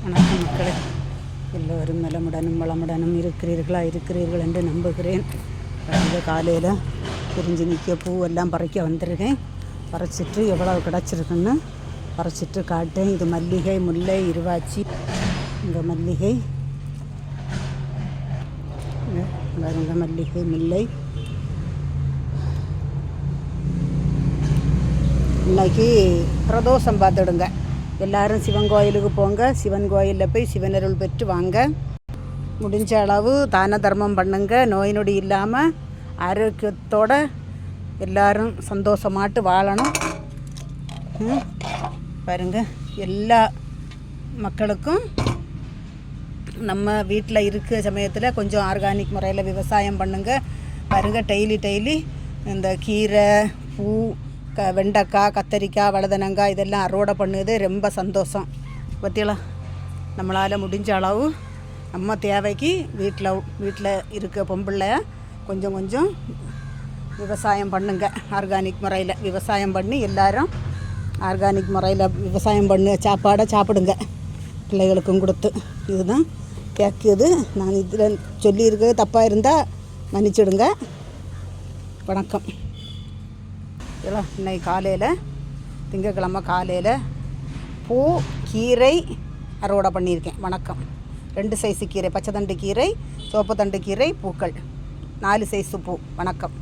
வணக்கம் மக்களே, எல்லோரும் நலமுடனும் வளமுடனும் இருக்கிறீர்கள் என்று நம்புகிறேன். இந்த காலையில் பிரிஞ்சு நிற்க பூவெல்லாம் பறிக்க வந்திருக்கேன். பறிச்சிட்டு எவ்வளவு கிடச்சிருக்குன்னு பறிச்சிட்டு காட்டேன். இது மல்லிகை, முல்லை, இருவாச்சி. இந்த மல்லிகை பாருங்க, மல்லிகை, முல்லை. இன்னைக்கு பிரதோஷம் பார்த்துடுங்க. எல்லோரும் சிவன் கோயிலுக்கு போங்க. சிவன் கோயிலில் போய் சிவனருள் பெற்று வாங்க. முடிஞ்ச அளவு தான தர்மம் பண்ணுங்க. நோய் நொடி இல்லாமல் ஆரோக்கியத்தோடு எல்லோரும் சந்தோஷமாட்டு வாழணும். பாருங்கள், எல்லா மக்களுக்கும் நம்ம வீட்டில் இருக்கிற சமயத்தில் கொஞ்சம் ஆர்கானிக் முறையில் விவசாயம் பண்ணுங்கள். பாருங்கள், டெய்லி இந்த கீரை, பூ, வெண்டைக்காய், கத்தரிக்காய், வழுதனங்காய் இதெல்லாம் அறுவடை பண்ணுது. ரொம்ப சந்தோஷம். பற்றியெல்லாம் நம்மளால் முடிஞ்ச அளவு நம்ம தேவைக்கு வீட்டில் இருக்க பொம்பிள்ளை கொஞ்சம் விவசாயம் பண்ணுங்க. ஆர்கானிக் முறையில் விவசாயம் பண்ணி எல்லோரும் ஆர்கானிக் முறையில் விவசாயம் பண்ணி சாப்பாடை சாப்பிடுங்க. பிள்ளைகளுக்கும் கொடுத்து. இதுதான் கேட்குது. நான் இதில் சொல்லியிருக்க தப்பாக இருந்தால் மன்னிச்சிடுங்க. வணக்கம். இன்னைக்கு காலையில், திங்கக்கிழமை காலையில் பூ, கீரை அறுவடை பண்ணியிருக்கேன். வணக்கம். 2 சைஸு கீரை, பச்சை தண்டு கீரை, சிவப்பு தண்டு கீரை, பூக்கள் 4 சைஸு பூ. வணக்கம்.